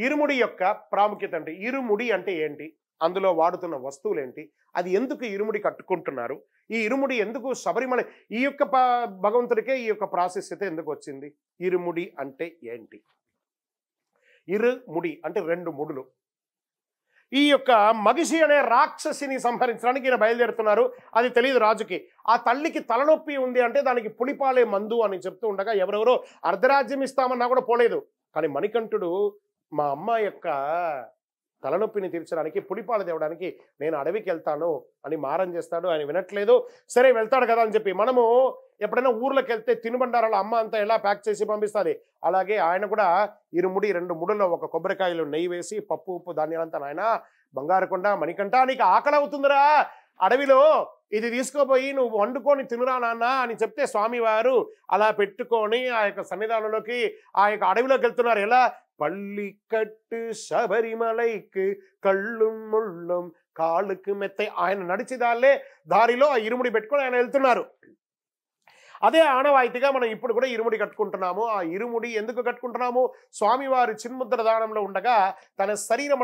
ఇరుముడి యొక్క ప్రాముఖ్యత అంటే ఇరుముడి అంటే ఏంటి, అందులో వాడుతున్న వస్తువులేంటి, అది ఎందుకు ఇరుముడి కట్టుకుంటున్నారు, ఈ ఇరుముడి ఎందుకు శబరిమల ఈ యొక్క భగవంతుడికే ఈ యొక్క ప్రాశస్త్యత ఎందుకు వచ్చింది, ఇరుముడి అంటే ఏంటి. ఇరుముడి అంటే రెండు ముడులు. ఈ యొక్క మగిషి అనే రాక్షసిని సంహరించడానికి ఈయన బయలుదేరుతున్నారు. అది తెలియదు రాజుకి. ఆ తల్లికి తలనొప్పి ఉంది అంటే దానికి పులిపాలే మందు అని చెప్తూ ఉండగా ఎవరెవరో అర్ధరాజ్యం ఇస్తామన్నా కూడా పోలేదు. కానీ మణికంఠుడు మా అమ్మ యొక్క తలనొప్పిని తీర్చడానికి పులిపాలు తేవడానికి నేను అడవికి వెళ్తాను అని మారం చేస్తాడు. ఆయన వినట్లేదు. సరే వెళ్తాడు కదా అని చెప్పి మనము ఎప్పుడైనా ఊర్లోకి వెళ్తే తినుబండారాలు అమ్మ అంతా ఎలా ప్యాక్ చేసి పంపిస్తుంది, అలాగే ఆయన కూడా ఇరుముడి రెండు ముడుల్లో ఒక కొబ్బరికాయలు నెయ్యి వేసి పప్పు ఉప్పు ధాన్యాలంతా నాయన బంగారుకొండ మణికంఠ నీకు ఆకలి అవుతుందిరా అడవిలో, ఇది తీసుకోపోయి నువ్వు వండుకొని తినురా నాన్న అని చెప్తే స్వామివారు అలా పెట్టుకొని ఆ యొక్క సన్నిధానంలోకి ఆ యొక్క అడవిలోకి వెళ్తున్నారు. ఎలా పల్లికట్టు శబరిమలైకి కళ్ళు ముళ్ళం కాళ్ళకు మెత్త ఆయన నడిచిదాలే దారిలో ఆ ఇరుముడి పెట్టుకొని ఆయన వెళ్తున్నారు. అదే ఆనవాయితీగా మనం ఇప్పుడు కూడా ఇరుముడి కట్టుకుంటున్నాము. ఆ ఇరుముడి ఎందుకు కట్టుకుంటున్నాము, స్వామివారి చిన్ముద్ర దానంలో ఉండగా తన శరీరం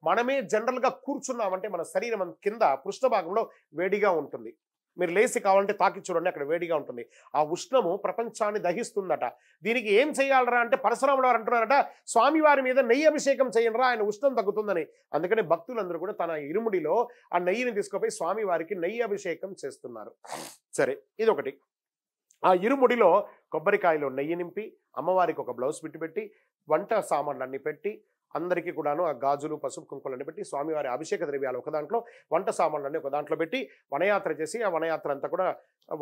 మనమే జనరల్గా కూర్చున్నామంటే మన శరీరం కింద పృష్ఠ భాగంలో వేడిగా ఉంటుంది. మీరు లేచి కావాలంటే తాకి చూడండి, అక్కడ వేడిగా ఉంటుంది. ఆ ఉష్ణము ప్రపంచాన్ని దహిస్తుందట. దీనికి ఏం చేయాలరా అంటే పరశురాముడు వారు అంటున్నారట, స్వామివారి మీద నెయ్యి అభిషేకం చేయండిరా, ఆయన ఉష్ణం తగ్గుతుందని. అందుకని భక్తులందరూ కూడా తన ఇరుముడిలో ఆ నెయ్యిని తీసుకుపోయి స్వామివారికి నెయ్యి అభిషేకం చేస్తున్నారు. సరే, ఇదొకటి. ఆ ఇరుముడిలో కొబ్బరికాయలో నెయ్యి నింపి అమ్మవారికి ఒక బ్లౌజ్ పెట్టి వంట సామాన్లన్నీ పెట్టి అందరికీ కూడాను ఆ గాజులు పసుపు కుంకులన్నీ పెట్టి స్వామివారి అభిషేక ద్రవ్యాలు ఒక దాంట్లో వంట సామాన్లన్నీ ఒక దాంట్లో పెట్టి వనయాత్ర చేసి ఆ వనయాత్ర అంతా కూడా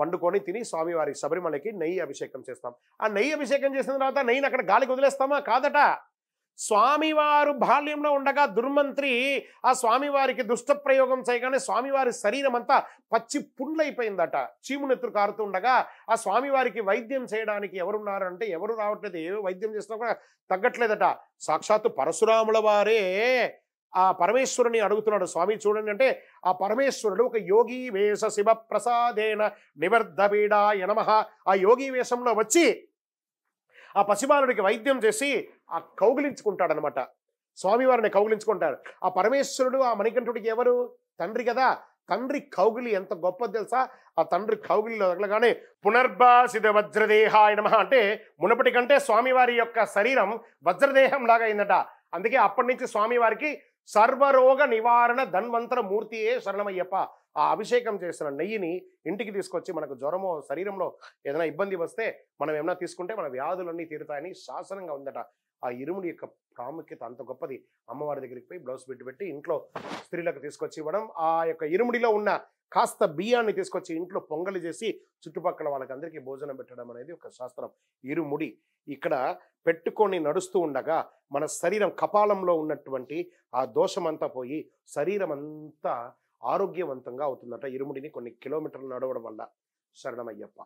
వండుకొని తిని స్వామివారి శబరిమలకి నెయ్యి అభిషేకం చేస్తాం. ఆ నెయ్యి అభిషేకం చేసిన తర్వాత నెయ్యిని అక్కడ గాలికి వదిలేస్తామా, కాదట. స్వామివారు బాల్యంలో ఉండగా దుర్మంత్రి ఆ స్వామివారికి దుష్ట ప్రయోగం చేయగానే స్వామివారి శరీరం అంతా పచ్చి పుండ్లైపోయిందట. చీమునెత్తురు కారుతూ ఉండగా ఆ స్వామివారికి వైద్యం చేయడానికి ఎవరున్నారంటే ఎవరు రావట్లేదు. ఏ వైద్యం చేసినా కూడా తగ్గట్లేదట. సాక్షాత్తు పరశురాముల వారే ఆ పరమేశ్వరుని అడుగుతున్నాడు, స్వామి చూడండి అంటే ఆ పరమేశ్వరుడు ఒక యోగి వేష శివ ప్రసాదేన నివర్ధపీడాయ నమః ఆ యోగి వేషంలో వచ్చి ఆ పసిబాలుడికి వైద్యం చేసి ఆ కౌగిలించుకుంటాడనమాట. స్వామివారిని కౌగిలించుకుంటాడు. ఆ పరమేశ్వరుడు ఆ మణికంఠుడికి ఎవరు, తండ్రి కదా. తండ్రి కౌగిలి ఎంత గొప్పది తెలుసా. ఆ తండ్రి కౌగిలిలో తగలగానే పునర్భాసిత వజ్రదేహాయ నమః అంటే మునపటి కంటే స్వామివారి యొక్క శరీరం వజ్రదేహం లాగా అయిందట. అందుకే అప్పటి నుంచి స్వామివారికి సర్వరోగ నివారణ ధన్వంతర మూర్తియే శరణమయ్యప్ప. ఆ అభిషేకం చేసిన నెయ్యిని ఇంటికి తీసుకొచ్చి మనకు జ్వరమో శరీరంలో ఏదైనా ఇబ్బంది వస్తే మనం ఏమైనా తీసుకుంటే మన వ్యాధులన్నీ తీరుతాయని శాసనంగా ఉందట. ఆ ఇరుముడి యొక్క ప్రాముఖ్యత అంత గొప్పది. అమ్మవారి దగ్గరికి పోయి బ్లౌజ్ పెట్టి ఇంట్లో స్త్రీలకు తీసుకొచ్చి ఇవ్వడం, ఆ యొక్క ఇరుముడిలో ఉన్న కాస్త బియ్యాన్ని తీసుకొచ్చి ఇంట్లో పొంగలి చేసి చుట్టుపక్కల వాళ్ళకి అందరికీ భోజనం పెట్టడం అనేది ఒక శాస్త్రం. ఇరుముడి ఇక్కడ పెట్టుకొని నడుస్తూ ఉండగా మన శరీరం కపాలంలో ఉన్నటువంటి ఆ దోషమంతా పోయి శరీరం అంతా ఆరోగ్యవంతంగా అవుతుందట. ఇరుముడిని కొన్ని కిలోమీటర్లు నడవడం వల్ల. శరణమయ్యప్ప.